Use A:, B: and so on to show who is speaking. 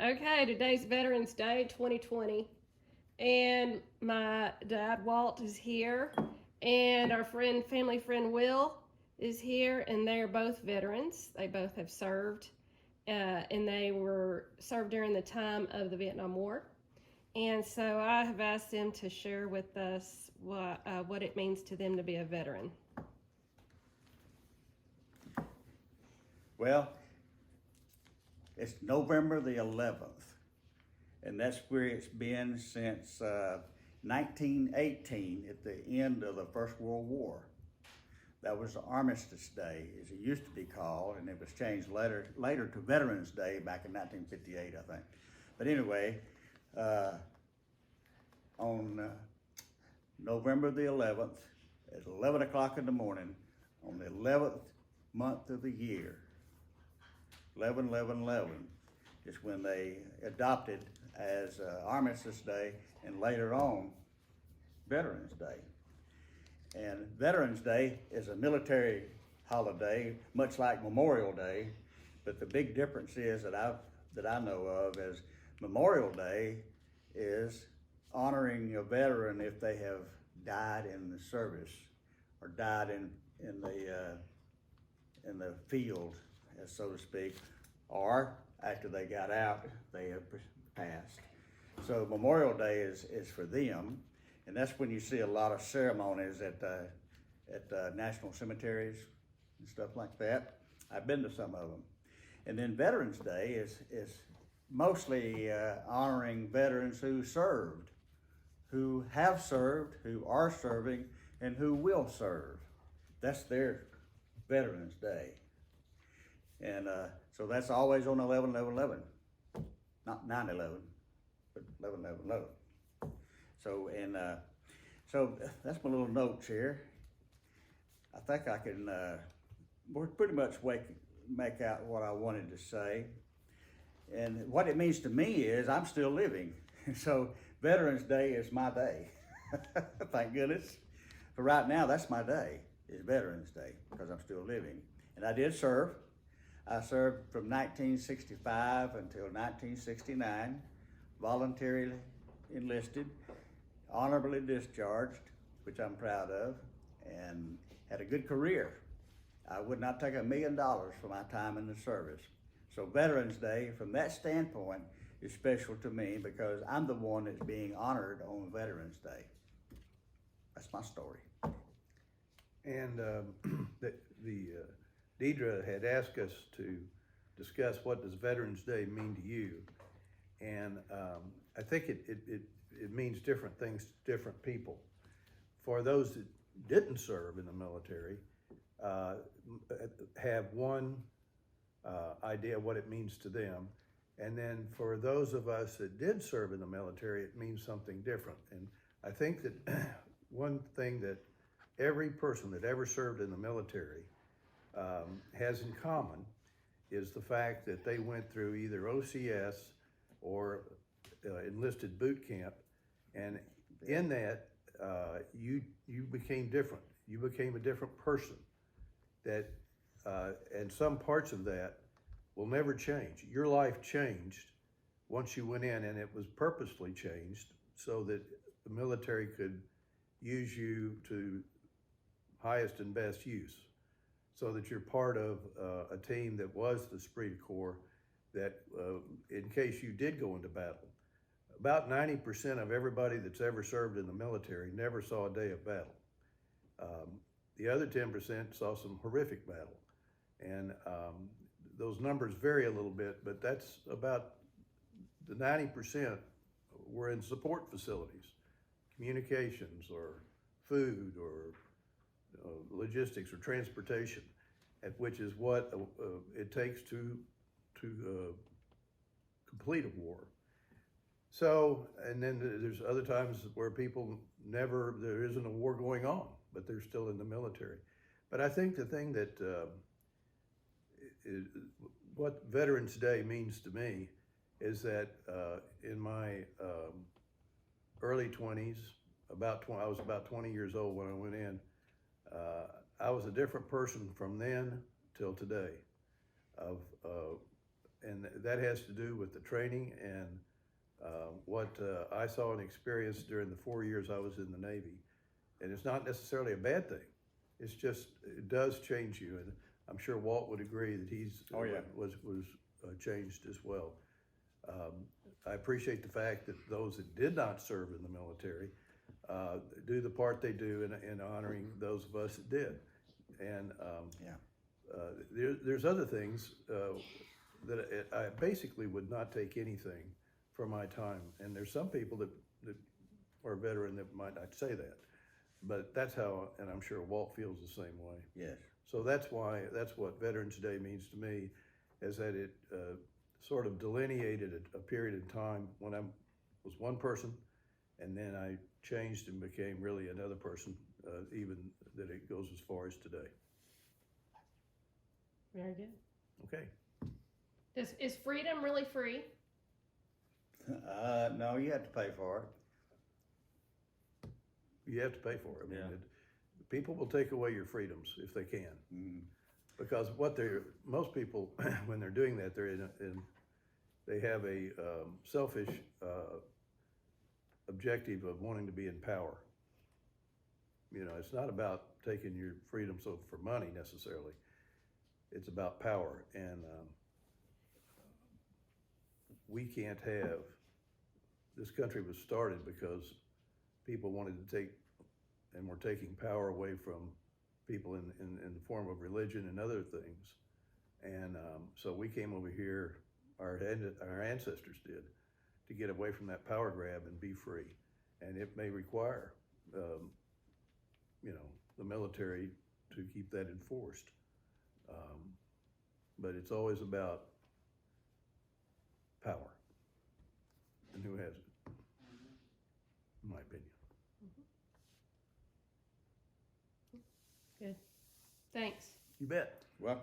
A: Okay, today's Veterans Day 2020. And my dad, Walt, is here. And our family friend Will is here. And they're both veterans. They both have served. And they were served during the time of the Vietnam War. And so I have asked them to share with us what it means to them to be a veteran.
B: Well, it's November the 11th, and that's where it's been since 1918 at the end of the First World War. That was Armistice Day, as it used to be called, and it was changed later to Veterans Day back in 1958, I think. But anyway, on November the 11th, at 11 o'clock in the morning, on the 11th month of the year, 11, 11, 11 is when they adopted as Armistice Day and later on Veterans Day. And Veterans Day is a military holiday, much like Memorial Day, but the big difference is that I know of is Memorial Day is honoring a veteran if they have died in the service or died in the field, as so to speak, or after they got out, they have passed. So Memorial Day is for them, and that's when you see a lot of ceremonies at national cemeteries and stuff like that. I've been to some of them. And then Veterans Day is mostly honoring veterans who served, who have served, who are serving, and who will serve. That's their Veterans Day. And so that's always on 11, 11, 11. Not 9, 11, but 11, 11, 11. So that's my little notes here. I think I can pretty much make out what I wanted to say. And what it means to me is I'm still living. So Veterans Day is my day. Thank goodness. For right now, that's my day, is Veterans Day, because I'm still living. And I did serve. I served from 1965 until 1969, voluntarily enlisted, honorably discharged, which I'm proud of, and had a good career. I would not take $1 million for my time in the service. So Veterans Day, from that standpoint, is special to me because I'm the one that's being honored on Veterans Day. That's my story.
C: And Deidre had asked us to discuss what does Veterans Day mean to you, and I think it means different things to different people. For those that didn't serve in the military, have one idea what it means to them, and then for those of us that did serve in the military, it means something different. And I think that one thing that every person that ever served in the military has in common is the fact that they went through either OCS or enlisted boot camp, and in that you became different. You became a different person. That and some parts of that will never change. Your life changed once you went in, and it was purposefully changed so that the military could use you to highest and best use, so that you're part of a team that was the Esprit de Corps, that in case you did go into battle, about 90% of everybody that's ever served in the military never saw a day of battle. The other 10% saw some horrific battle. And those numbers vary a little bit, but that's about the 90% were in support facilities, communications or food or logistics or transportation, which is what it takes to complete a war. So, and then there's other times where there isn't a war going on, but they're still in the military. But I think the thing that, what Veterans Day means to me is that in my early 20s, I was about 20 years old when I went in, I was a different person from then till today. and that has to do with the training and what I saw and experienced during the 4 years I was in the Navy. And it's not necessarily a bad thing. It's just, it does change you. And I'm sure Walt would agree that he's
B: Oh, yeah.
C: was changed as well. I appreciate the fact that those that did not serve in the military do the part they do in honoring those of us that did. And there's other things that I basically would not take anything for my time. And there's some people that are veteran that might not say that. But that's how, and I'm sure Walt feels the same way.
B: Yes.
C: So that's what Veterans Day means to me, is that it sort of delineated a period in time when I was one person, and then I changed and became really another person, even that it goes as far as today.
A: Very good.
C: Okay.
A: Is freedom really free?
B: No, you have to pay for it.
C: You have to pay for it. I mean,
B: Yeah.
C: People will take away your freedoms if they can.
B: Mm.
C: Because most people, when they're doing that, they have a selfish objective of wanting to be in power. You know, it's not about taking your freedom for money necessarily. It's about power, and we can't have. This country was started because people wanted to take, and were taking power away from people in the form of religion and other things. And so we came over here, our ancestors did, to get away from that power grab and be free. And it may require, the military to keep that enforced. But it's always about power and who has it, in my opinion.
A: Good. Thanks.
C: You bet.
B: Well,